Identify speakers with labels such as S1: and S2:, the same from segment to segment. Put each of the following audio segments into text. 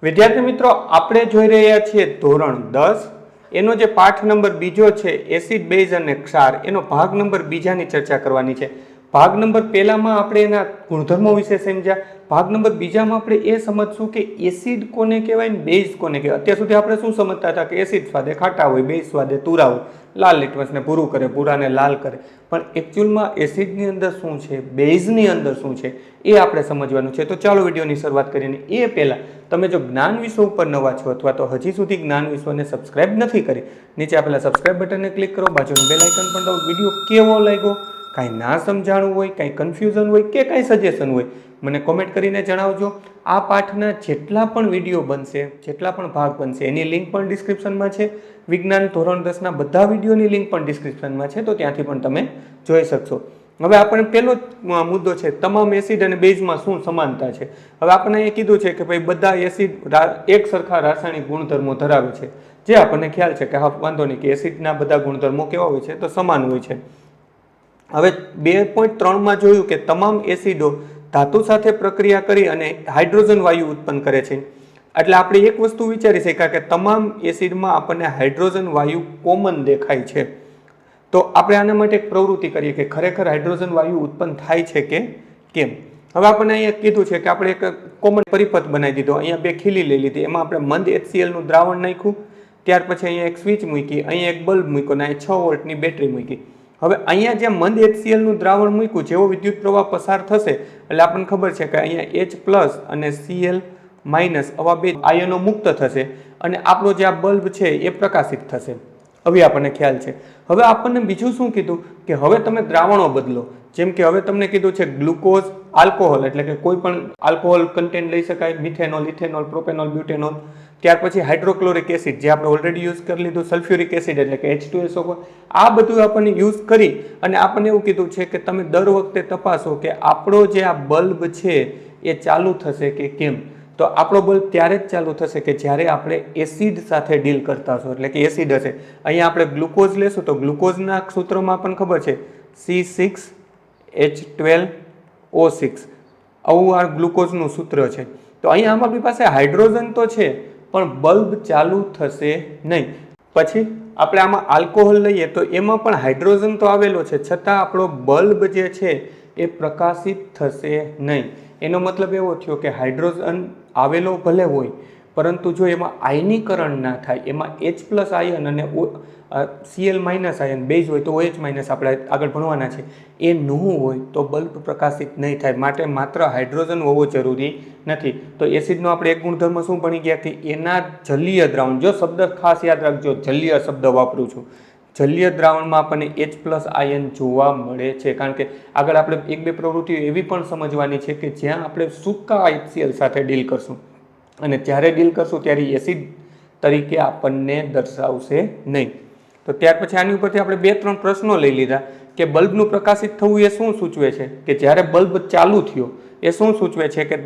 S1: વિદ્યાર્થી મિત્રો, આપણે જોઈ રહ્યા છીએ ધોરણ 10 એનો જે પાઠ નંબર બીજો છે એસિડ, બેઝ અને ક્ષાર, એનો ભાગ નંબર બીજાની ચર્ચા કરવાની છે. ભાગ નંબર પહેલામાં આપણે એના ગુણધર્મો વિશે સમજ્યા. ભાગ નંબર બીજામાં આપણે એ સમજશું કે એસિડ કોને કહેવાય ને બેઝ કોને કહેવાય. અત્યાર સુધી આપણે શું સમજતા હતા કે એસિડ સ્વાદે ખાટા હોય, બેઝ સ્વાદે તુરા હોય, લાલ લિટમસને ભૂરું કરે, ભૂરાને લાલ કરે. પણ એકચ્યુઅલમાં એસિડની અંદર શું છે, બેઝની અંદર શું છે, એ આપણે સમજવાનું છે. તો ચાલો વિડીયોની શરૂઆત કરીને એ પહેલાં તમે જો જ્ઞાન વિશ્વ ઉપર નવા છો અથવા તો હજી સુધી જ્ઞાન વિશ્વને સબસ્ક્રાઇબ નથી કરી, નીચે આપેલા સબસ્ક્રાઇબ બટનને ક્લિક કરો, બાજુનું બેલ આઇકન પણ દબાવો. વિડીયો કેવો લાગ્યો, કાંઈ ના સમજાણું હોય, કાંઈ કન્ફ્યુઝન હોય કે કાંઈ સજેશન હોય, મને કોમેન્ટ કરીને જણાવજો. આ પાઠના જેટલા પણ વિડીયો બનશે, જેટલા પણ ભાગ બનશે, એની લિંક પણ ડિસ્ક્રિપ્શનમાં છે. વિજ્ઞાન ધોરણ 10ના બધા વિડીયોની લિંક પણ ડિસ્ક્રિપ્શનમાં છે, તો ત્યાંથી પણ તમે જોઈ શકશો. હવે આપણે પહેલો મુદ્દો છે, તમામ એસિડ અને બેઝમાં શું સમાનતા છે. હવે આપણને એ કીધું છે કે ભાઈ બધા એસિડ એક સરખા રાસાયણિક ગુણધર્મો ધરાવે છે, જે આપણને ખ્યાલ છે કે હા વાંધો નહીં કે એસિડના બધા ગુણધર્મો કેવા હોય છે તો સમાન હોય છે. હવે 2.3માં જોયું કે તમામ એસિડો ધાતુ સાથે પ્રક્રિયા કરી અને હાઇડ્રોજન વાયુ ઉત્પન્ન કરે છે. એટલે આપણે એક વસ્તુ વિચારી શકાય કે તમામ એસિડમાં આપણને હાઇડ્રોજન વાયુ કોમન દેખાય છે. તો આપણે આના માટે એક પ્રવૃત્તિ કરીએ કે ખરેખર હાઇડ્રોજન વાયુ ઉત્પન્ન થાય છે કે કેમ. હવે આપણને અહીંયા કીધું છે કે આપણે એક કોમન પરિપથ બનાવી દીધો. અહીંયા 2 ખીલી લઈ લીધી, એમાં આપણે મંદ HCl નું દ્રાવણ નાખ્યું, ત્યાર પછી અહીંયા એક સ્વિચ મૂકી, અહીંયા એક બલ્બ મૂક્યો અને અહીંયા 6 વોલ્ટની બેટરી મૂકી. હવે અહીંયા જે મંદ HCl નું દ્રાવણ મૂક્યું, જેવો વિદ્યુત પ્રવાહ પસાર થશે એટલે આપણને ખબર છે કે અહીંયા H+ અને Cl- આવા બે આયનો મુક્ત થશે અને આપણો જે આ બલ્બ છે એ પ્રકાશિત થશે. હવે આપણને ખ્યાલ છે. હવે આપણને બીજું શું કીધું કે હવે તમે દ્રાવણો બદલો. જેમ કે હવે તમને કીધું છે ગ્લુકોઝ, આલ્કોહોલ એટલે કે કોઈ પણ આલ્કોહોલ કન્ટેન્ટ લઈ શકાય, મિથેનોલ, ઇથેનોલ, પ્રોપેનોલ, બ્યુટેનોલ. ત્યાર પછી હાઇડ્રોક્લોરિક એસિડ જે આપણે ઓલરેડી યુઝ કરી લીધું, સલ્ફ્યુરિક એસિડ એટલે કે H2SO4. આ બધું આપણને યુઝ કરી અને આપણને એવું કીધું છે કે તમે દર વખતે તપાસો કે આપણો જે આ બલ્બ છે એ ચાલુ થશે કે કેમ. તો આપણો બલ્બ ત્યારે જ ચાલુ થશે કે જ્યારે આપણે એસિડ સાથે ડીલ કરતા હશો, એટલે કે એસિડ હશે. અહીંયા આપણે ગ્લુકોઝ લેશું તો ગ્લુકોઝના સૂત્રમાં પણ ખબર છે C6H12O6, આવું આ ગ્લુકોઝનું સૂત્ર છે. તો અહીંયા આપણી પાસે હાઇડ્રોજન તો છે પણ બલ્બ ચાલુ થશે નહીં. પછી આપણે આમાં આલ્કોહોલ લઈએ તો એમાં પણ હાઇડ્રોજન તો આવેલો છે, છતાં આપણો બલ્બ જે છે એ પ્રકાશિત થશે નહીં. એનો મતલબ એવો થયો કે હાઇડ્રોજન આવેલો ભલે હોય પરંતુ જો એમાં આયનીકરણ ના થાય, એમાં H+ આયન અને Cl- આયન બેઝ હોય તો OH- આપણે આગળ ભણવાના છે, એ ન હોય તો બલ્બ પ્રકાશિત નહીં થાય. માટે માત્ર હાઇડ્રોજન હોવો જરૂરી નથી. તો એસિડનો આપણે એક ગુણધર્મ શું ભણી ગયા કે એના જલીય દ્રાવણ, જો શબ્દ ખાસ યાદ રાખજો, જલીય શબ્દ વાપરું છું, જલીય દ્રાવણમાં આપણને H+ આયન જોવા મળે છે. કારણ કે આગળ આપણે 1-2 પ્રવૃત્તિઓ એવી પણ સમજવાની છે કે જ્યાં આપણે સૂકા HCl સાથે ડીલ કરશું અને જ્યારે ડીલ કરશું ત્યારે એસિડ તરીકે આપણને દર્શાવશે નહીં. તો ત્યાર પછી આની ઉપરથી આપણે 2-3 પ્રશ્નો લઈ લીધા કે બલ્બનું પ્રકાશિત થવું એ શું સૂચવે છે, કે જ્યારે બલ્બ ચાલુ થયો એ શું સૂચવે છે કે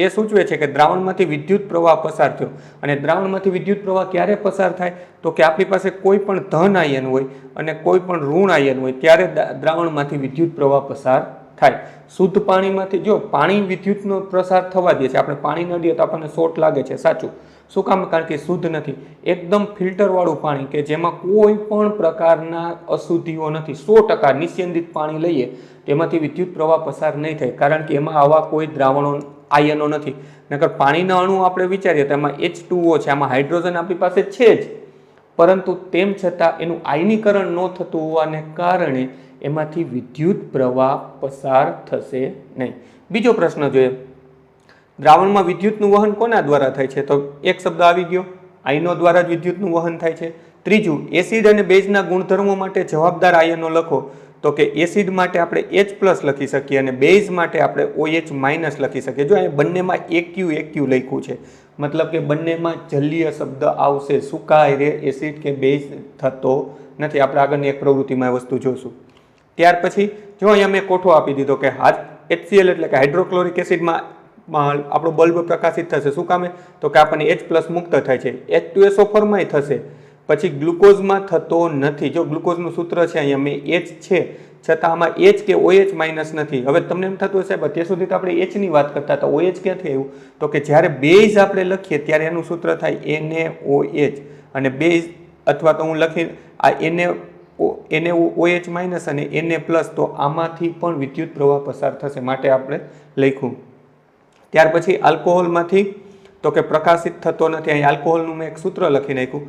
S1: એ સૂચવે છે કે દ્રાવણમાંથી વિદ્યુત પ્રવાહ પસાર થયો. અને દ્રાવણમાંથી વિદ્યુત પ્રવાહ ક્યારે પસાર થાય તો કે આપણી પાસે કોઈ પણ ધન આયન હોય અને કોઈ પણ ઋણ આયન હોય ત્યારે દ્રાવણમાંથી વિદ્યુત પ્રવાહ પસાર થાય. શુદ્ધ પાણીમાંથી જો પાણી વિદ્યુતનો પ્રસાર થવા દે છે, આપણે પાણી ન દઈએ તો આપણને શોર્ટ લાગે છે, સાચું. શું કામ? કારણ કે શુદ્ધ નથી. એકદમ ફિલ્ટરવાળું પાણી કે જેમાં કોઈ પણ પ્રકારના અશુદ્ધિઓ નથી, 100% નિસ્યંદિત પાણી લઈએ તેમાંથી વિદ્યુત પ્રવાહ પસાર નહીં થાય, કારણ કે એમાં આવા કોઈ દ્રાવણો આયનો નથી. નકર પાણીના અણુ આપણે વિચારીએ તો એમાં H2O છે, આમાં હાઇડ્રોજન આપણી પાસે છે જ, પરંતુ તેમ છતાં એનું આયનીકરણ ન થતું હોવાને કારણે એમાંથી વિદ્યુત પ્રવાહ પસાર થશે નહીં. બીજો પ્રશ્ન જોઈએ, દ્રાવણમાં વિદ્યુતનું વહન કોના દ્વારા થાય છે? તો એક શબ્દ આવી ગયો, આયનો દ્વારા જ વિદ્યુતનું વહન થાય છે. ત્રીજું, એસિડ અને બેઝના ગુણધર્મો માટે જવાબદાર આયનો લખો. તો કે એસિડ માટે આપણે H+ લખી શકીએ અને બેઝ માટે આપણે OH- લખી શકીએ. જો અહીં બંનેમાં AQ લખ્યું છે, મતલબ કે બંનેમાં જલીય શબ્દ આવશે, સુકાય એસિડ કે બેઝ થતો નથી. આપણે આગળની એક પ્રવૃત્તિમાં એ વસ્તુ જોશું. ત્યાર પછી જો અહીંયા મેં કોઠો આપી દીધો કે HCl એટલે કે હાઇડ્રોક્લોરિક એસિડમાં આપણો બલ્બ પ્રકાશિત થશે. શું કામે? તો કે આપણને H+ મુક્ત થાય છે, H2SO4 થશે, પછી ગ્લુકોઝમાં થતો નથી. જો ગ્લુકોઝનું સૂત્ર છે અહીંયા મેં H છે છતાં આમાં એચ કે OH માઇનસ નથી. હવે તમને એમ થતું હશે અત્યાર સુધી તો આપણે એચ ની વાત કરતા હતા, OH ક્યાંથી આવ્યું? તો કે જ્યારે બેઝ આપણે લખીએ ત્યારે એનું સૂત્ર થાય NaOH, અને બેઝ અથવા તો હું લખી આ NaOH માઇનસ અને Na પ્લસ, તો આમાંથી પણ વિદ્યુત પ્રવાહ પસાર થશે, માટે આપણે લખ્યું. ત્યાર પછી આલ્કોહોલમાંથી તો કે પ્રકાશિત થતો નથી, અહીં આલ્કોહોલનું મેં એક સૂત્ર લખી નાખ્યું,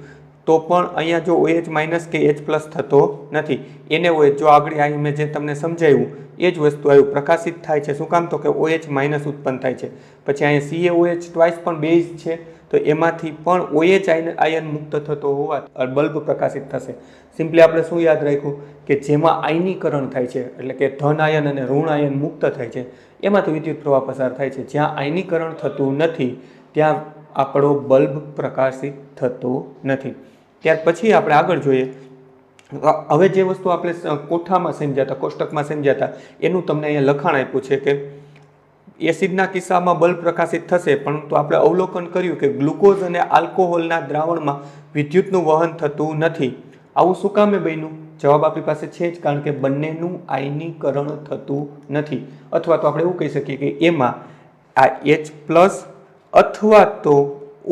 S1: તો પણ અહીંયા જો OH માઇનસ કે H પ્લસ થતો નથી. NaOH જો આગળ અહીં મેં જે તમને સમજાવ્યું એ જ વસ્તુ આવ્યું, પ્રકાશિત થાય છે. શું કામ? તો કે OH માઇનસ ઉત્પન્ન થાય છે. પછી અહીંયા CaOH ટ્વાઇસ પણ બેઝ છે, તો એમાંથી પણ OH આયન મુક્ત થતો હોવા બલ્બ પ્રકાશિત થશે. સિમ્પલી આપણે શું યાદ રાખ્યું કે જેમાં આયનીકરણ થાય છે, એટલે કે ધન આયન અને ઋણ આયન મુક્ત થાય છે, એમાંથી વિદ્યુત પ્રવાહ પસાર થાય છે. જ્યાં આયનીકરણ થતું નથી ત્યાં આપણો બલ્બ પ્રકાશિત થતો નથી. ત્યાર પછી આપણે આગળ જોઈએ. હવે જે વસ્તુ આપણે કોઠામાં સમજ્યા હતા, કોષ્ટકમાં સમજ્યા હતા, એનું તમને અહીંયા લખાણ આપ્યું છે કે એસિડના કિસ્સામાં બલ્બ પ્રકાશિત થશે, પરંતુ આપણે અવલોકન કર્યું કે ગ્લુકોઝ અને આલ્કોહોલના દ્રાવણમાં વિદ્યુતનું વહન થતું નથી. આવું શું કામે બન્યું? જવાબ આપણી પાસે છે જ, કારણ કે બંનેનું આયનીકરણ થતું નથી. અથવા તો આપણે એવું કહી શકીએ કે એમાં આ H પ્લસ અથવા તો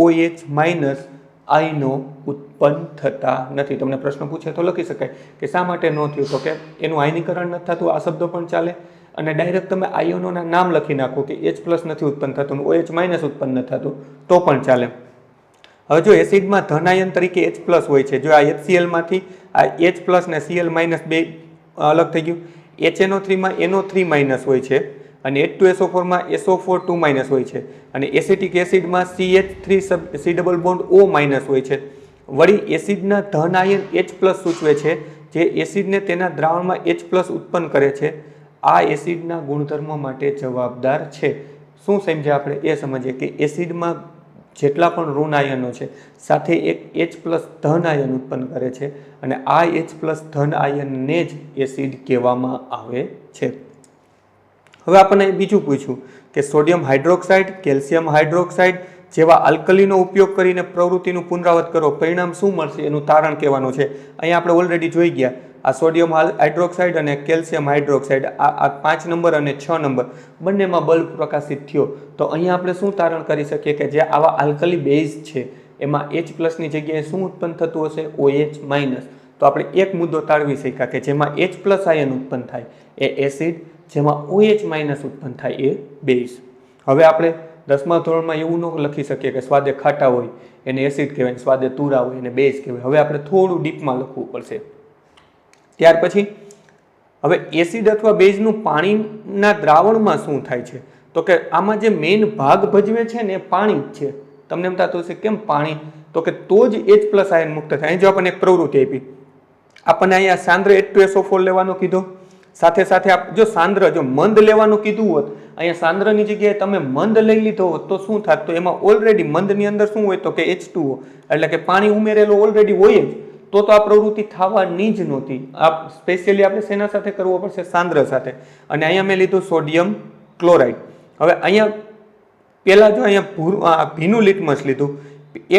S1: OH માઇનસ આયનો ઉત્પન્ન થતા નથી. તમને પ્રશ્ન પૂછે તો લખી શકાય કે શા માટે ન થયું? તો કે એનું આયનીકરણ નથી થતું, આ શબ્દો પણ ચાલે, અને ડાયરેક્ટ તમે આયનોના નામ લખી નાખો કે H પ્લસ નથી ઉત્પન્ન થતું, OH માઇનસ ઉત્પન્ન નથી થતું, તો પણ ચાલે. હવે જો એસિડમાં ધન આયન તરીકે H પ્લસ હોય છે, જો આ HCl માંથી આ H પ્લસ ને Cl માઇનસ બે અલગ થઈ ગયું. HNO3 માં NO3 માઇનસ હોય છે, અને H2SO4 માં SO4 2 માઇનસ હોય છે, અને એસિટિક એસિડમાં CH3 C double bond O minus હોય છે. વળી એસિડના ધન આયન H પ્લસ સૂચવે છે, જે એસિડને તેના દ્રાવણમાં H પ્લસ ઉત્પન્ન કરે છે. આ એસિડના ગુણધર્મો માટે જવાબદાર છે. શું સમજ્યા આપણે? એ સમજીએ કે એસિડમાં જેટલા પણ ઋણ આયનો છે સાથે એક H પ્લસ ધન આયન ઉત્પન્ન કરે છે, અને આ H પ્લસ ધન આયનને જ એસિડ કહેવામાં આવે છે. હવે આપણને બીજું પૂછ્યું કે સોડિયમ હાઇડ્રોક્સાઇડ, કેલ્શિયમ હાઇડ્રોક્સાઇડ જેવા આલ્કલીનો ઉપયોગ કરીને પ્રવૃત્તિનું પુનરાવર્ત કરો, પરિણામ શું મળશે? એનું તારણ કહેવાનું છે. અહીંયા આપણે ઓલરેડી જોઈ ગયા, આ સોડિયમ હાઇડ્રોક્સાઇડ અને કેલ્શિયમ હાઇડ્રોક્સાઇડ આ 5 નંબર અને 6 નંબર બંનેમાં બલ્બ પ્રકાશિત થયો. તો અહીંયા આપણે શું તારણ કરી શકીએ કે જે આવા આલ્કલી બેઝ છે એમાં H પ્લસની જગ્યાએ શું ઉત્પન્ન થતું હશે? OH minus. તો આપણે એક મુદ્દો તારવી શક્યા કે જેમાં H પ્લસ આયન ઉત્પન્ન થાય એ એસિડ, જેમાં OH માઇનસ ઉત્પન્ન થાય એ બેઝ. હવે આપણે 10મા ધોરણમાં એવું ન લખી શકીએ કે સ્વાદે ખાટા હોય એને એસિડ કહેવાય, સ્વાદે તુરા હોય એને બેઝ કહેવાય. હવે આપણે થોડું ડીપમાં લખવું પડશે. ત્યાર પછી હવે એસિડ અથવા બેઝનું પાણીના દ્રાવણમાં શું થાય છે? તો કે આમાં જે મેઇન ભાગ ભજવે છે ને એ પાણી જ છે. તમને એમ થતું હશે કેમ પાણી? તો કે તો જ H પ્લસ આયન મુક્ત થાય. અહીં જો આપણને એક પ્રવૃત્તિ આપી, આપણને અહીંયા સાંદ્ર H2SO4 લેવાનો કીધો, સાથે સાથે જો સાંદ્ર જો મંદ લેવાનું કીધું હોત, અહીંયા સાંદ્રની જગ્યાએ તમે મંદ લઈ લીધો હોત તો શું થાત? તો એમાં ઓલરેડી મંદની અંદર શું હોય? તો કે H2O, એટલે કે પાણી ઉમેરેલું ઓલરેડી હોય જ, તો આ પ્રવૃત્તિ થવાની જ નહોતી. આ સ્પેશિયલી આપણે શેના સાથે કરવો પડશે? સાંદ્ર સાથે. અને અહીંયા મેં લીધું સોડિયમ ક્લોરાઇડ. હવે અહીંયા પહેલા જો અહીંયા ભીનું લિટમસ લીધું,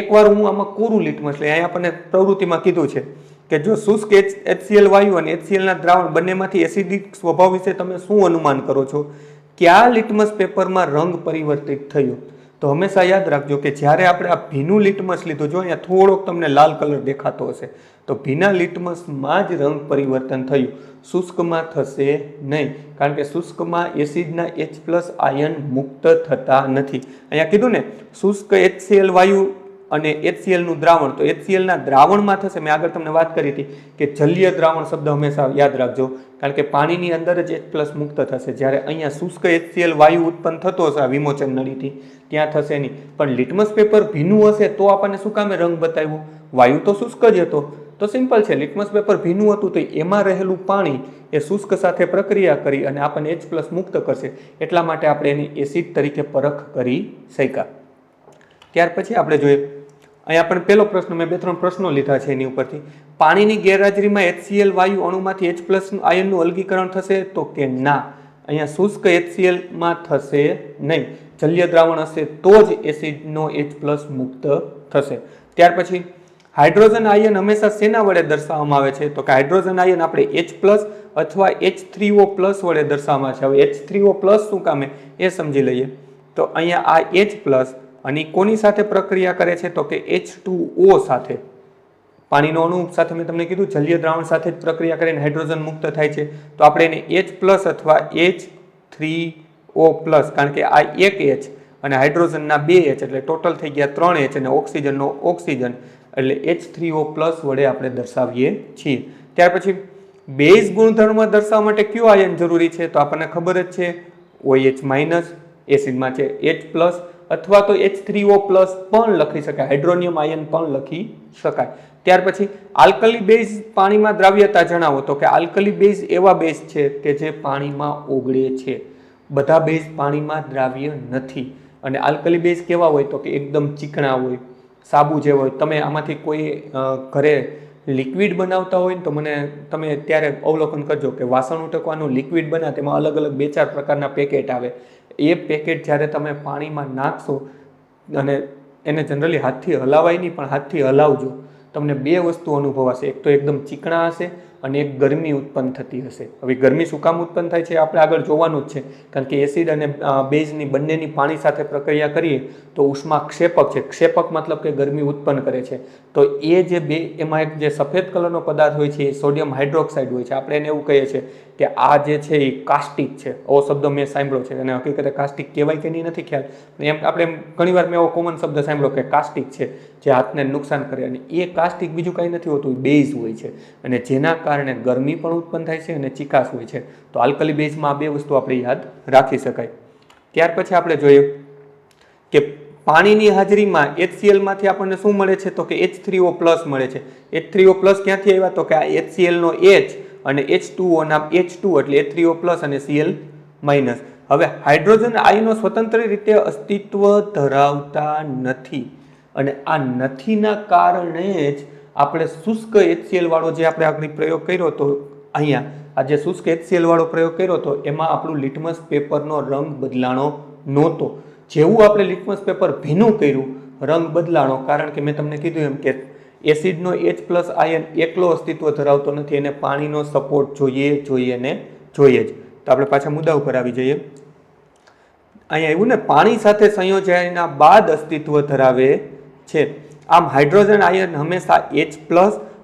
S1: એકવાર હું આમાં કોરું લિટમસ લઈ. અહીંયા આપણને પ્રવૃત્તિમાં કીધું છે કે જો શુષ્ક HCl વાયુ અને HClના દ્રાવણ બંનેમાંથી એસિડિક સ્વભાવ વિશે તમે શું અનુમાન કરો છો? કયા લિટમસ પેપરમાં રંગ પરિવર્તિત થયો? તો હંમેશા યાદ રાખજો કે જ્યારે આપણે આ ભીનું લિટમસ લીધું, જો અહીંયા થોડોક તમને લાલ કલર દેખાતો હશે, તો ભીના લિટમસમાં જ રંગ પરિવર્તન થયું, શુષ્કમાં થશે નહીં, કારણ કે શુષ્કમાં એસિડના H પ્લસ આયન મુક્ત થતા નથી. અહીંયા કીધું ને શુષ્ક HCl વાયુ અને HClનું દ્રાવણ, તો HClના દ્રાવણમાં થશે. મેં આગળ તમને વાત કરી હતી કે જલીય દ્રાવણ શબ્દ હંમેશા યાદ રાખજો, કારણ કે પાણીની અંદર જ H પ્લસ મુક્ત થશે. જ્યારે અહીંયા શુષ્ક HCl વાયુ ઉત્પન્ન થતો હશે આ વિમોચન નળીથી, ત્યાં થશે નહીં. પણ લિટમસ પેપર ભીનું હશે તો આપણને શું કામે રંગ બતાવ્યું? વાયુ તો શુષ્ક જ હતો. તો સિમ્પલ છે, લિટમસ પેપર ભીનું હતું તો એમાં રહેલું પાણી એ શુષ્ક સાથે પ્રક્રિયા કરી અને આપણને H પ્લસ મુક્ત કરશે, એટલા માટે આપણે એની એસિડ તરીકે પરખ કરી શક્યા. ત્યાર પછી આપણે જોઈએ, અહીંયા આપણે પહેલો પ્રશ્ન, મેં 2-3 પ્રશ્નો લીધા છે એની ઉપરથી. પાણીની ગેરહાજરીમાં HCl વાયુ અણુમાંથી H પ્લસ આયનનું અલગીકરણ થશે? તો કે ના, અહીંયા શુષ્ક HClમાં થશે નહીં. જલીય દ્રાવણ હશે તો જ એસિડનો H પ્લસ મુક્ત થશે. ત્યાર પછી હાઇડ્રોજન આયન હંમેશા શેના વડે દર્શાવવામાં આવે છે? તો કે હાઇડ્રોજન આયન આપણે H+ અથવા H3O+ વડે દર્શાવવામાં આવે છે. હવે H3O+ શું કામે એ સમજી લઈએ. તો અહીંયા આ H+ અને કોની સાથે પ્રક્રિયા કરે છે? તો કે H2O સાથે. પાણીનો અણુ સાથે મેં તમને કીધું જલીય દ્રાવણ સાથે જ પ્રક્રિયા કરીને હાઇડ્રોજન મુક્ત થાય છે. તો આપણે એને H+ અથવા H3O+, કારણ કે આ એક H અને હાઇડ્રોજનના 2 H એટલે ટોટલ થઈ ગયા 3 H અને ઓક્સિજનનો ઓક્સિજન એટલે H3O+ વડે આપણે દર્શાવીએ છીએ. ત્યાર પછી બેઝ ગુણધર્મ દર્શાવવા માટે કયું આયન જરૂરી છે? તો આપણને ખબર જ છે OH- એસિડમાં છે H+ અથવા તો H3O+ પણ લખી શકાય, હાઇડ્રોનિયમ આયન પણ લખી શકાય. ત્યાર પછી આલ્કલી બેઝ પાણીમાં દ્રાવ્યતા જણાવો. તો કે આલ્કલી બેઝ એવા બેઝ છે કે જે પાણીમાં ઓગળે છે. બધા બેઝ પાણીમાં દ્રાવ્ય નથી. અને આલ્કલી બેઝ કેવા હોય? તો કે એકદમ ચીકણા હોય, સાબુ જેવા હોય. તમે આમાંથી કોઈ ઘરે લિક્વિડ બનાવતા હોય ને તો તમે ત્યારે અવલોકન કરજો કે વાસણ ઉટકવાનું લિક્વિડ બને તેમાં અલગ અલગ 2-4 પ્રકારના પેકેટ આવે. એ પેકેટ જ્યારે તમે પાણીમાં નાખશો અને એને જનરલી હાથથી હલાવાય નહીં, પણ હાથથી હલાવજો, તમને 2 વસ્તુ અનુભવાશે. એક તો એકદમ ચીકણા હશે અને એક ગરમી ઉત્પન્ન થતી હશે. હવે ગરમી શું કામ ઉત્પન્ન થાય છે આપણે આગળ જોવાનું જ છે, કારણ કે એસિડ અને બેઝની બંનેની પાણી સાથે પ્રક્રિયા કરીએ તો ઉષ્મા ક્ષેપક છે. ક્ષેપક મતલબ કે ગરમી ઉત્પન્ન કરે છે. તો એ જે એમાં એક જે સફેદ કલરનો પદાર્થ હોય છે એ સોડિયમ હાઇડ્રોક્સાઇડ હોય છે. આપણે એને એવું કહીએ છીએ કે આ જે છે એ કાસ્ટિક છે. આવો શબ્દ મેં સાંભળ્યો છે અને હકીકતે કાસ્ટિક કહેવાય કે નહીં નથી ખ્યાલ. એમ આપણે ઘણીવાર મેં એવો કોમન શબ્દ સાંભળ્યો કે કાસ્ટિક છે જે હાથને નુકસાન કરે. અને એ કાસ્ટિક બીજું કંઈ નથી હોતું, બેઝ હોય છે અને જેના કારણે ગરમી પણ ઉત્પન્ન થાય છે અને ચીકાશ હોય છે. તો આલ્કલી બેઝમાં આ 2 વસ્તુ આપણે યાદ રાખી શકાય. ત્યાર પછી આપણે જોઈએ કે પાણીની હાજરીમાં HCl માંથી આપણને શું મળે છે? તો કે H3O+ મળે છે. H3O+ ક્યાંથી આવ્યા? તો કે આ HCl નો H અને H2O ના H2 એટલે H3O+ અને Cl-. હવે હાઇડ્રોજન આયનો સ્વતંત્ર રીતે અસ્તિત્વ ધરાવતા નથી અને આ નથીના કારણે જ આપણે શુષ્ક HCl વાળો જે આપણે આગળ પ્રયોગ કર્યો હતો, અહીંયા આ જે શુષ્ક HCl વાળો પ્રયોગ કર્યો હતો એમાં આપણું લિટમસ પેપરનો રંગ બદલાણો નહોતો. જેવું આપણે લિટમસ પેપર ભીનું કર્યું રંગ બદલાણો, કારણ કે મેં તમને કીધું એમ કે એસિડનો H+ આયન એકલો અસ્તિત્વ ધરાવતો નથી, એને પાણીનો સપોર્ટ જોઈએ જ. તો આપણે પાછા મુદ્દા ઉપર આવી જઈએ. અહીંયા એવું ને, પાણી સાથે સંયોજાયના બાદ અસ્તિત્વ ધરાવે છે. આમ હાઇડ્રોજન આયન હંમેશા H+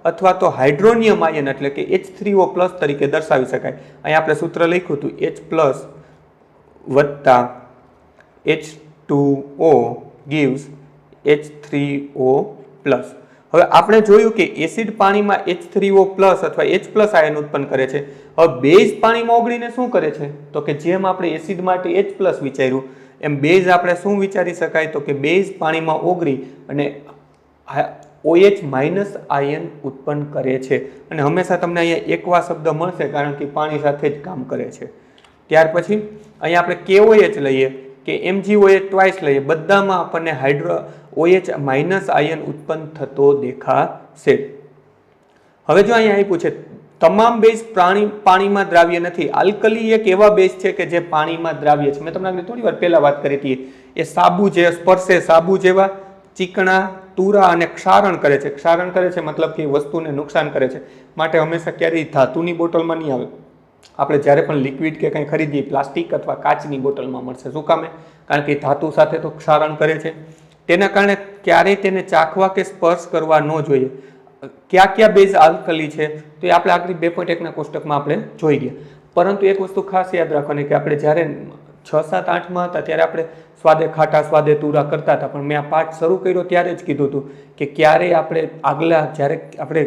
S1: અથવા તો હાઇડ્રોનિયમ આયન એટલે કે H3O+ તરીકે દર્શાવી શકાય. અહીંયા આપણે સૂત્ર લખ્યું હતું H+ + H2O gives H3O+. હવે આપણે જોયું કે એસિડ પાણીમાં H3O+ અથવા H+ આયન ઉત્પન્ન કરે છે. હવે બેઝ પાણીમાં ઓગળીને શું કરે છે? તો કે જેમ આપણે એસિડ માટે H+ વિચાર્યું એમ બેઝ આપણે શું વિચારી શકાય? તો કે બેઝ પાણીમાં ઓગળી અને OH- આયન ઉત્પન્ન કરે છે. અને હંમેશા તમને અહીંયા એકવા શબ્દ મળશે કારણ કે પાણી સાથે જ કામ કરે છે. ત્યાર પછી અહીંયા આપણે KOH લઈએ કે MgOH ટ્વાઇસ લઈએ, બધામાં આપણને OH- આયન ઉત્પન્ન થતો દેખાશે. હવે જો અહીંયા આપ્યું છે તમામ બેઝ પાણીમાં દ્રાવ્ય નથી. આલ્કલી એક એવા બેઝ છે કે જે પાણીમાં દ્રાવ્ય છે. મેં તમને થોડી વાર પહેલા વાત કરી હતી. એ સાબુ જે સ્પર્શે સાબુ જેવા ચીકણા, તુરા અને ક્ષારણ કરે છે. ક્ષારણ કરે છે મતલબ કે વસ્તુને નુકસાન કરે છે. માટે હંમેશા ક્યારેય ધાતુની બોટલમાં નહીં આવે. આપણે જ્યારે પણ લિક્વિડ કે કંઈ ખરીદીએ પ્લાસ્ટિક અથવા કાચની બોટલમાં મળશે. શું કામે? કારણ કે ધાતુ સાથે તો ક્ષારણ કરે છે. તેના કારણે ક્યારેય તેને ચાખવા કે સ્પર્શ કરવા ન જોઈએ. કયા બેઝ આલ્કલી છે તો એ આપણે આગળ 2.1 કોષ્ટકમાં આપણે જોઈ ગયા. પરંતુ એક વસ્તુ ખાસ યાદ રાખવાની કે આપણે જ્યારે 6, 7, 8માં હતા ત્યારે આપણે સ્વાદે ખાટા સ્વાદે તુરા કરતા હતા. પણ મેં આ પાઠ શરૂ કર્યો ત્યારે જ કીધું હતું કે ક્યારેય આપણે જ્યારે આપણે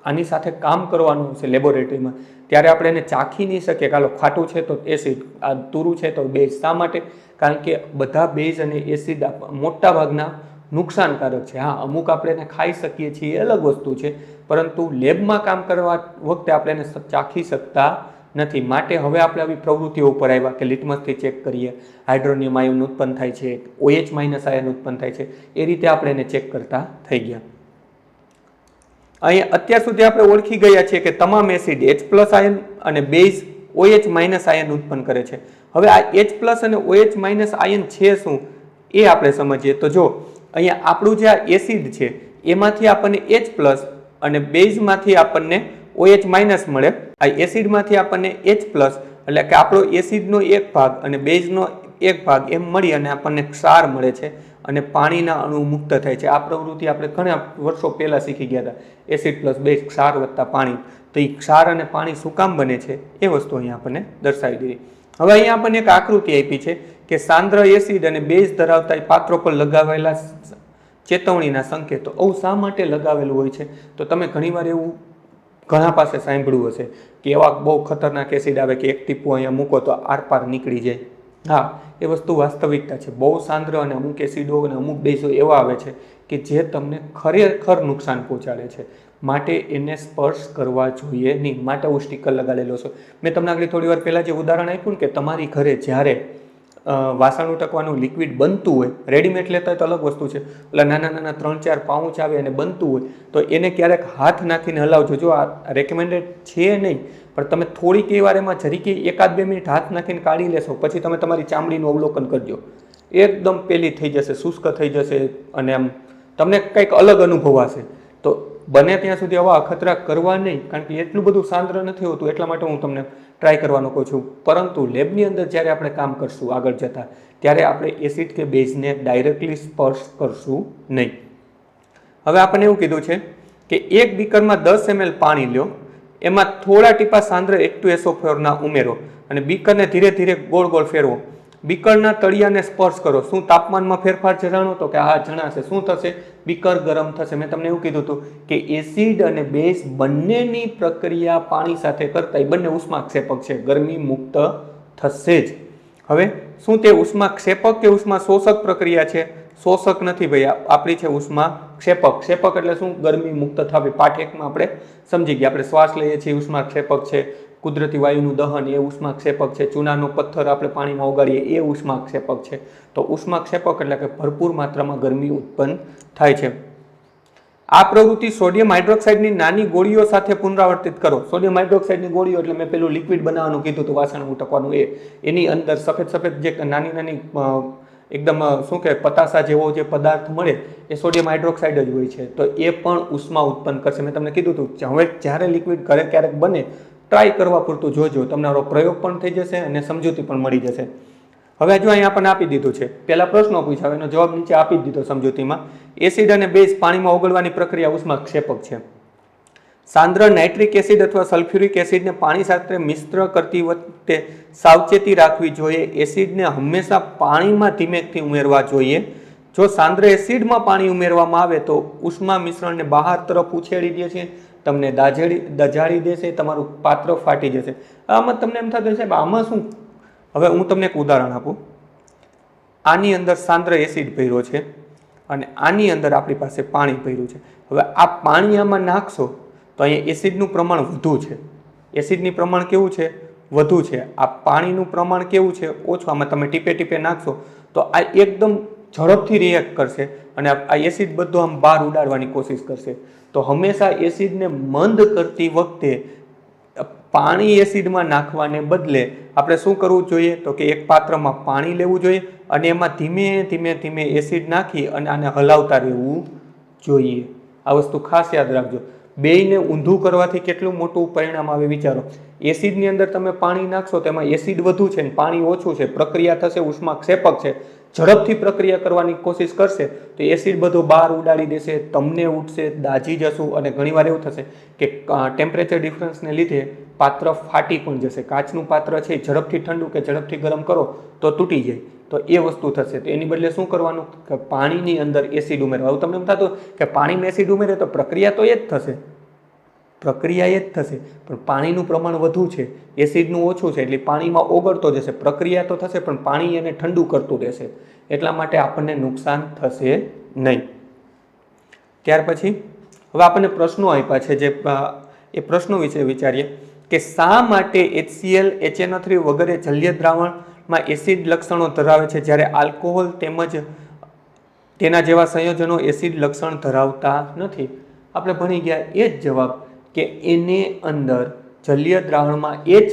S1: આની સાથે કામ કરવાનું છે લેબોરેટરીમાં ત્યારે આપણે એને ચાખી નહીં શકીએ. કાલો ખાટું છે તો એસિડ, આ તુરું છે તો બેઝ. શા માટે? કારણ કે બધા બેઝ અને એસિડ મોટા ભાગના નુકસાનકારક છે. હા, અમુક આપણે એને ખાઈ શકીએ છીએ એ અલગ વસ્તુ છે, પરંતુ લેબમાં કામ કરવા વખતે આપણે એને ચાખી શકતા નથી. માટે હવે આપણે આવી પ્રવૃત્તિઓ ઉપર આવ્યા કે લિટમસથી ચેક કરીએ, હાઇડ્રોનિયમ આયન ઉત્પન્ન થાય છે, OH- આયન ઉત્પન્ન થાય છે, એ રીતે આપણે એને ચેક કરતા થઈ ગયા. અહીંયા અત્યાર સુધી આપણે ઓળખી ગયા છીએ કે તમામ એસિડ H+ આયન અને બેઝ OH- આયન ઉત્પન્ન કરે છે. હવે આ H+ અને OH- આયન છે શું એ આપણે સમજીએ. તો જો અહીંયા આપણું જે આ એસિડ છે એમાંથી આપણને H+ અને બેઝમાંથી આપણને OH- મળે. આ એસિડમાંથી આપણને H+ એટલે કે આપણો એસિડનો એક ભાગ અને બેઝનો એક ભાગ એમ મળી અને આપણને ક્ષાર મળે છે અને પાણીના અણુ મુક્ત થાય છે. આ પ્રવૃત્તિ આપણે ઘણા વર્ષો પહેલા શીખી ગયા હતા. એસિડ પ્લસ બેઝ ક્ષાર વત્તા પાણી. તો એ ક્ષાર અને પાણી શું કામ બને છે એ વસ્તુ અહીંયા આપણને દર્શાવી દીધી. હવે અહીંયા આપણને એક આકૃતિ આપી છે કે સાંદ્ર એસિડ અને બેઝ ધરાવતા પાત્રો પર લગાવેલા ચેતવણીના સંકેતો. આવું શા માટે લગાવેલું હોય છે? તો તમે ઘણીવાર એવું ઘણા પાસે સાંભળ્યું હશે કે એવા બહુ ખતરનાક એસિડ આવે કે એક ટીપું અહીંયા મૂકો તો આરપાર નીકળી જાય. હા, એ વસ્તુ વાસ્તવિકતા છે. બહુ સાંદ્ર અને અમુક એસિડો અને અમુક બેઝો એવા આવે છે કે જે તમને ખરેખર નુકસાન પહોંચાડે છે. માટે એને સ્પર્શ કરવા જોઈએ નહીં. માટે હું સ્ટીકર લગાડેલો છું. મેં તમને આગળ થોડી વાર પહેલાં જે ઉદાહરણ આપ્યું ને કે તમારી ઘરે જ્યારે વાસણ ઉટકવાનું લિક્વિડ બનતું હોય, રેડીમેડ લેતા હોય તો અલગ વસ્તુ છે, એટલે નાના નાના 3-4 પાઉચ આવે અને બનતું હોય તો એને ક્યારેક હાથ નાખીને હલાવજો. જો આ રેકમેન્ડેડ છે નહીં, પણ તમે થોડીક વાર એમાં જરીકે 1-2 મિનિટ હાથ નાખીને કાઢી લેશો, પછી તમે તમારી ચામડીનું અવલોકન કરજો. એકદમ પેલી થઈ જશે, શુષ્ક થઈ જશે અને આમ તમને કંઈક અલગ અનુભવાશે. તો બને ત્યાં સુધી આવા અખતરા કરવા નહીં, કારણ કે એટલું બધું સાંદ્ર નથી હોતું. એટલા માટે હું તમને ટ્રાય કરવાનું કહું છું. પરંતુ લેબની અંદર જ્યારે આપણે કામ કરશું આગળ જતાં, ત્યારે આપણે એસિડ કે બેઝને ડાયરેક્ટલી સ્પર્શ કરશું નહીં. હવે આપણને એવું કીધું છે કે એક બીકરમાં 10 ml પાણી લો, એમાં થોડા ટીપા સાંદ્ર H2SO4 ઉમેરો અને બીકરને ધીરે ધીરે ગોળ ગોળ ફેરવો. બીકરના તળિયાને સ્પર્શ કરો. શું તાપમાનમાં ફેરફાર જણાવો? તો કે હા, જણાશે. શું થશે? બીકર ગરમ થશે. મેં તમને એવું કીધું હતું કે એસિડ અને બેઝ બંનેની પ્રક્રિયા પાણી સાથે કરતા એ બંને ઉષ્માક્ષેપક છે, ગરમી મુક્ત થશે જ. હવે શું તે ઉષ્માક્ષેપક કે ઉષ્મા શોષક પ્રક્રિયા છે? શોષક નથી ભાઈ, આપણી છે ઉષ્માક્ષેપક. ક્ષેપક એટલે શું? ગરમી મુક્ત થવી. પાઠ 1માં આપણે સમજી ગયા. આપણે શ્વાસ લઈએ છીએ, ઉષ્માક્ષેપક છે. કુદરતી વાયુનું દહન એ ઉષ્માક્ષેપક છે. ચૂનાનો પથ્થર આપણે પાણીમાં ઓગાળીએ એ ઉષ્માક્ષેપક છે. તો ઉષ્માક્ષેપક એટલે કે ભરપૂર માત્રામાં ગરમી ઉત્પન્ન થાય છે. આ પ્રવૃત્તિ સોડિયમ હાઇડ્રોક્સાઇડની નાની ગોળીઓ સાથે પુનરાવર્તિત કરો. સોડિયમ હાઇડ્રોક્સાઇડની ગોળીઓ એટલે મેં પેલું લિક્વિડ બનાવવાનું કીધું હતું, વાસણ ઉટકવાનું, એની અંદર સફેદ સફેદ જે નાની નાની એકદમ શું કહેવાય પતાસા જેવો જે પદાર્થ મળે એ સોડિયમ હાઇડ્રોક્સાઇડ જ હોય છે. તો એ પણ ઉષ્મા ઉત્પન્ન કરશે. મેં તમને કીધું હતું હવે જ્યારે લિક્વિડ ઘરે ક્યારેક બને, ટ્રાય કરવા પૂરતું જોજો, તમારો પ્રયોગ પણ થઈ જશે અને સમજૂતી પણ મળી જશે. હવે જો અહીંયા આપણને આપી દીધું છે, પહેલા પ્રશ્નો પૂછ્યા, એનો જવાબ નીચે આપી જ દીધો સમજૂતીમાં. એસિડ અને બેઝ પાણીમાં ઓગળવાની પ્રક્રિયા ઉષ્માક્ષેપક છે. સાંદ્ર નાઇટ્રિક એસિડ અથવા સલ્ફ્યુરિક એસિડને પાણી સાથે મિશ્ર કરતી વખતે સાવચેતી રાખવી જોઈએ. એસિડને હંમેશા પાણીમાં ધીમેથી ઉમેરવા જોઈએ. જો સાંદ્ર એસિડમાં પાણી ઉમેરવામાં આવે તો ઉષ્મા મિશ્રણને બહાર તરફ ઉછેડી દે છે, તમને દજાડી દેશે, તમારું પાત્ર ફાટી જશે. આમાં તમને એમ થતું હશે આમાં શું? હવે હું તમને એક ઉદાહરણ આપું. આની અંદર સાંદ્ર એસિડ ભર્યો છે અને આની અંદર આપણી પાસે પાણી ભર્યું છે. હવે આ પાણી આમાં નાખશો તો અહીંયા એસિડનું પ્રમાણ વધુ છે. એસિડની પ્રમાણ કેવું છે? વધુ છે. આ પાણીનું પ્રમાણ કેવું છે? ઓછું. આમાં તમે ટીપે ટીપે નાખશો તો આ એકદમ ઝડપથી રિએક્ટ કરશે અને આ એસિડ બધું આમ બહાર ઉડાડવાની કોશિશ કરશે. તો હંમેશા એસિડને મંદ કરતી વખતે પાણી એસિડમાં નાખવાને બદલે આપણે શું કરવું જોઈએ? તો કે એક પાત્રમાં પાણી લેવું જોઈએ અને એમાં ધીમે ધીમે ધીમે એસિડ નાખી અને આને હલાવતા રહેવું જોઈએ. આ વસ્તુ ખાસ યાદ રાખજો. બેયને ઊંધું કરવાથી કેટલું મોટું પરિણામ આવે વિચારો. એસિડની અંદર તમે પાણી નાખશો તો એમાં એસિડ વધુ છે ને પાણી ઓછું છે, પ્રક્રિયા થશે, ઉષ્માક્ષેપક છે, ઝડપથી પ્રક્રિયા કરવાની કોશિશ કરશે તો એસિડ બધું બહાર ઉડાડી દેશે, તમને ઉઠશે, દાજી જશું અને ઘણીવાર એવું થશે કે ટેમ્પરેચર ડિફરન્સને લીધે પાત્ર ફાટી પણ જશે. કાચનું પાત્ર છે ઝડપથી ઠંડુ કે ઝડપથી ગરમ કરો તો તૂટી જાય, તો એ વસ્તુ થશે. તો એની બદલે શું કરવાનું કે પાણીની અંદર એસિડ ઉમેરવા. હવે તમને એમ થતું કે પાણીમાં એસિડ ઉમેરે તો પ્રક્રિયા તો એ જ થશે, પ્રક્રિયા એ જ થશે, પણ પાણીનું પ્રમાણ વધુ છે, એસિડનું ઓછું છે, એટલે પાણીમાં ઓગળતો જશે. પ્રક્રિયા તો થશે પણ પાણી એને ઠંડુ કરતું રહેશે, એટલા માટે આપણને નુકસાન થશે નહીં. ત્યાર પછી હવે આપણને પ્રશ્નો આપ્યા છે, જે એ પ્રશ્નો વિશે વિચારીએ કે શા માટે HCl, HNO3 વગેરે જલીય દ્રાવણમાં એસિડ લક્ષણો ધરાવે છે જ્યારે આલ્કોહોલ તેમજ તેના જેવા સંયોજનો એસિડ લક્ષણ ધરાવતા નથી? આપણે ભણી ગયા એ જ જવાબ કે એને અંદર જલીય દ્રાવણમાં H+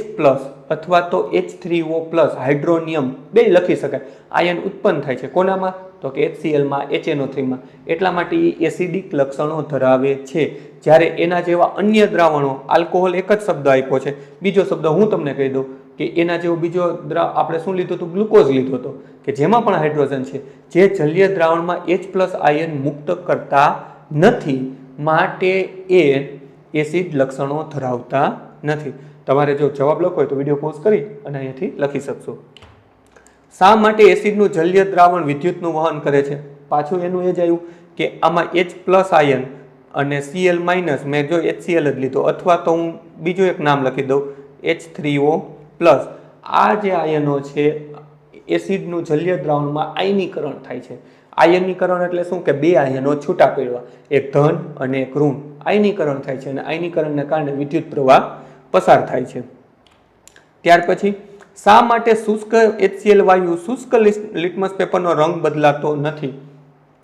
S1: અથવા તો H3O+ હાઇડ્રોનિયમ બે લખી શકાય. આયન ઉત્પન્ન થાય છે કોનામાં? તો કે HCl માં, HNO3 માં. એટલા માટે એ એસિડિક લક્ષણો ધરાવે છે. જ્યારે એના જેવા અન્ય દ્રાવણો, આલ્કોહોલ એક જ શબ્દ આપ્યો છે, બીજો શબ્દ હું તમને કહી દઉં કે એના જેવો બીજો આપણે શું લીધું હતું? ગ્લુકોઝ લીધો હતો કે જેમાં પણ હાઇડ્રોજન છે, જે જલીય દ્રાવણમાં H+ આયન મુક્ત કરતા નથી, માટે એ એસિડ લક્ષણો ધરાવતા નથી. તમારે જો જવાબ લખવો હોય તો વિડીયો પોઝ કરી અને અહીંયાથી લખી શકશો. શા માટે એસિડનું જલીય દ્રાવણ વિદ્યુતનું વહન કરે છે? પાછું એનું એ જ આવ્યું કે આમાં H+ આયન અને Cl- મેં જો HCl જ લીધો, અથવા તો હું બીજું એક નામ લખી દઉં H3O+. આ જે આયનો છે એસિડનું જલીય દ્રાવણમાં આયનીકરણ થાય છે. આયનીકરણ એટલે શું? કે બે આયનો છૂટા પડવા, એક ધન અને એક ઋણ. આયનીકરણ થાય છે અને આયનીકરણને કારણે વિદ્યુત પ્રવાહ પસાર થાય છે. ત્યાર પછી શા માટે શુષ્ક HCl વાયુ શુષ્ક લિટમસ પેપરનો રંગ બદલાતો નથી?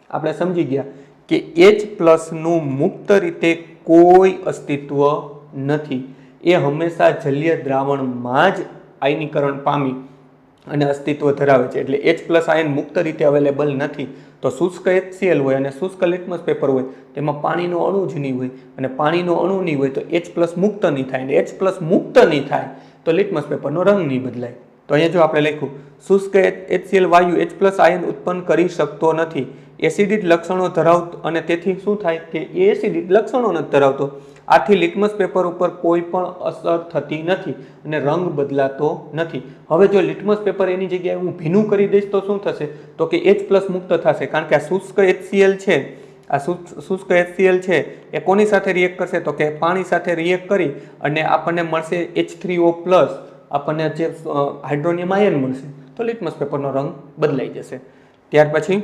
S1: આપણે સમજી ગયા કે H+ નું મુક્ત રીતે કોઈ અસ્તિત્વ નથી. એ હંમેશા જલીય દ્રાવણમાં જ આયનીકરણ પામી અને અસ્તિત્વ ધરાવે છે. એટલે H+ આયન મુક્ત રીતે અવેલેબલ નથી. તો શુષ્ક HCl હોય અને શુષ્ક લિટમસ પેપર હોય, તેમાં પાણીનો અણુ જ નહીં હોય, અને પાણીનો અણુ નહીં હોય તો H+ મુક્ત નહીં થાય, અને H+ મુક્ત નહીં થાય તો લિટમસ પેપરનો રંગ નહીં બદલાય. તો અહીંયા જો આપણે લખ્યું શુષ્ક HCl વાયુ H+ આયન ઉત્પન્ન કરી શકતો નથી, એસિડિક લક્ષણો ધરાવતો, અને તેથી શું થાય કે એ એસિડિક લક્ષણો નથી ધરાવતો. આથી લિટમસ પેપર ઉપર કોઈ પણ અસર થતી નથી અને રંગ બદલાતો નથી. હવે જો લિટમસ પેપર એની જગ્યાએ હું ભીનું કરી દઈશ તો શું થશે? તો કે H+ મુક્ત થશે, કારણ કે આ શુષ્ક HCl છે, આ શુષ્ક HCl છે એ કોની સાથે રિએક્ટ કરશે? તો કે પાણી સાથે રિએક્ટ કરી અને આપણને મળશે H3O+, આપણને જે હાઇડ્રોનિયમ આયન મળશે, તો લિટમસ પેપરનો રંગ બદલાઈ જશે. ત્યાર પછી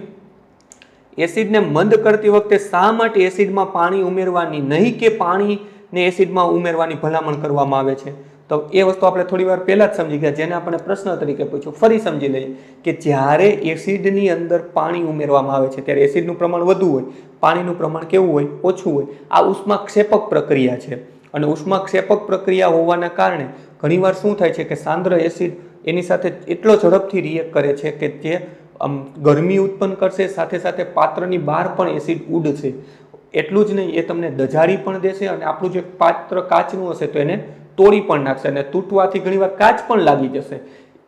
S1: એસિડને મંદ કરતી વખતે શા માટે એસિડમાં પાણી ઉમેરવાની નહીં કે પાણીને એસિડમાં ઉમેરવાની ભલામણ કરવામાં આવે છે? તો એ વસ્તુ આપણે થોડી વાર પહેલા જ સમજી ગયા, જેને આપણે પ્રશ્ન તરીકે પૂછ્યું. ફરી સમજી લઈએ કે જ્યારે એસિડની અંદર પાણી ઉમેરવામાં આવે છે ત્યારે એસિડનું પ્રમાણ વધુ હોય, પાણીનું પ્રમાણ કેવું હોય? ઓછું હોય. આ ઉષ્માક્ષેપક પ્રક્રિયા છે, અને ઉષ્માક્ષેપક પ્રક્રિયા હોવાના કારણે ઘણીવાર શું થાય છે કે સાંદ્ર એસિડ એની સાથે એટલો ઝડપથી રિએક્ટ કરે છે કે જે ગરમી ઉત્પન્ન કરશે, સાથે સાથે પાત્રની બહાર પણ એસિડ ઉડશે. એટલું જ નહીં, એ તમને દજાડી પણ દેશે, અને આપણું જે પાત્ર કાચનું હશે તો એને તોડી પણ નાખશે, અને તૂટવાથી ઘણીવાર કાચ પણ લાગી જશે.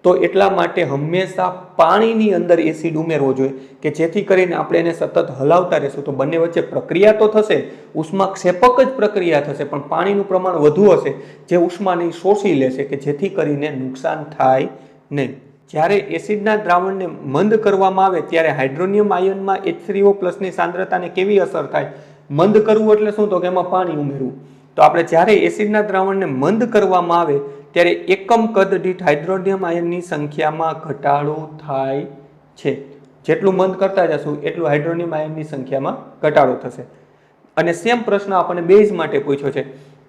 S1: તો એટલા માટે હંમેશા પાણીની અંદર એસિડ ઉમેરવો જોઈએ કે જેથી કરીને આપણે એને સતત હલાવતા રહેશું તો બંને વચ્ચે પ્રક્રિયા તો થશે, ઉષ્માક્ષેપક જ પ્રક્રિયા થશે, પણ પાણીનું પ્રમાણ વધુ હશે જે ઉષ્માને શોષી લેશે કે જેથી કરીને નુકસાન થાય નહીં. જ્યારે એસિડના દ્રાવણને મંદ કરવામાં આવે ત્યારે હાઇડ્રોનિયમ આયનમાં H3O+ ની સાંદ્રતાને કેવી અસર થાય? મંદ કરવું એટલે શું? તો કે એમાં પાણી ઉમેરવું. તો આપણે જ્યારે એસિડના દ્રાવણને મંદ કરવામાં આવે ત્યારે એકમ કદ દીઠ હાઇડ્રોનિયમ આયનની સંખ્યામાં ઘટાડો થાય છે. જેટલું મંદ કરતા જશું એટલું હાઇડ્રોનિયમ આયનની સંખ્યામાં ઘટાડો થશે. અને સેમ પ્રશ્ન આપણને બેઝ માટે પૂછ્યો છે.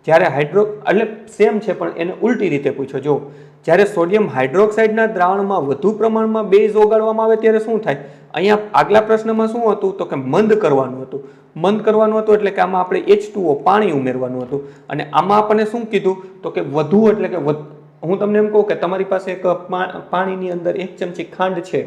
S1: જ્યારે એટલે સેમ છે પણ એને ઉલટી રીતે પૂછ્યો. જો જ્યારે સોડિયમ હાઇડ્રોક્સાઇડના દ્રાવણમાં વધુ પ્રમાણમાં બેઝ ઓગાળવામાં આવે ત્યારે શું થાય? અહીંયા આગલા પ્રશ્નમાં શું હતું? તો કે મંદ કરવાનું હતું. મંદ કરવાનું હતું એટલે કે આમાં આપણે H2O પાણી ઉમેરવાનું હતું, અને આમાં આપણને શું કીધું? તો કે વધુ એટલે કે હું તમને એમ કહું કે તમારી પાસે એક પાણીની અંદર 1 ચમચી ખાંડ છે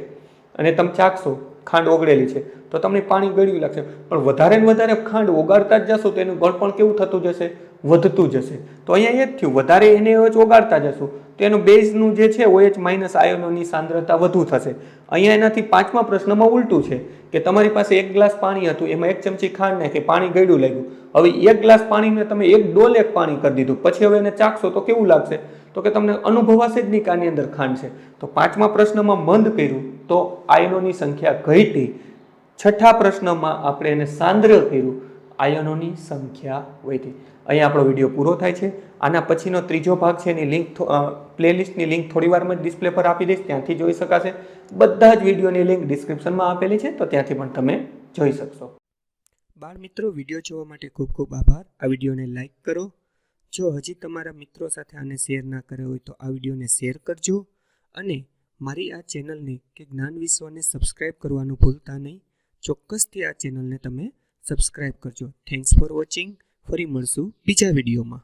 S1: અને તમે ચાખશો ખાંડ ઓગળેલી છે તો તમને પાણી ગળ્યું લાગશે, પણ વધારે ને વધારે ખાંડ ઓગાળતા જ જશો તો એનું ગળપણ કેવું થતું જશે? વધતું જશે. તો અહીંયા એ જ થયું, વધારે એને ઓગાળતા જશું તો એનું બેઝનું જે છે OH- આયનોની સાંદ્રતા વધુ થશે. અહીંયા એનાથી 5મા પ્રશ્નમાં ઉલટું છે કે તમારી પાસે 1 ગ્લાસ પાણી હતું, એમાં 1 ચમચી ખાંડ નાખી, પાણી ગળ્યું લાગ્યું. હવે 1 ગ્લાસ પાણીને તમે 1 ડોલ પાણી કરી દીધું, પછી હવે એને ચાખશો તો કેવું લાગશે? તો કે તમને અનુભવાશે જ નહીં કે આની અંદર ખાંડ છે. તો 5મા પ્રશ્નમાં મંદ કર્યું તો આયનોની સંખ્યા ઘટી. 6થા પ્રશ્નમાં આપણે એને સાંદ્ર કર્યું, આયનોની સંખ્યા વધી. અહીંયા આપણો વિડીયો પૂરો થાય છે. આના પછીનો 3જો ભાગ છે એની લિંક પ્લેલિસ્ટની લિંક થોડી વારમાં ડિસ્પ્લે પર આપી દઈશ, ત્યાંથી જોઈ શકાશે. બધા જ વિડીયોની લિંક ડિસ્ક્રિપ્શનમાં આપેલી છે તો ત્યાંથી પણ તમે જોઈ શકશો. બાળ મિત્રો, વિડીયો જોવા માટે ખૂબ ખૂબ આભાર. આ વિડીયોને લાઈક કરો. જો હજી તમારા મિત્રો સાથે આને શેર ના કર્યો હોય તો આ વિડીયોને શેર કરજો, અને મારી આ ચેનલને કે જ્ઞાન વિશ્વને સબસ્ક્રાઈબ કરવાનું ભૂલતા નહીં. ચોક્કસથી આ ચેનલને તમે સબસ્ક્રાઈબ કરજો. Thanks for watching. ફરી મળશું બીજા વિડીયોમાં.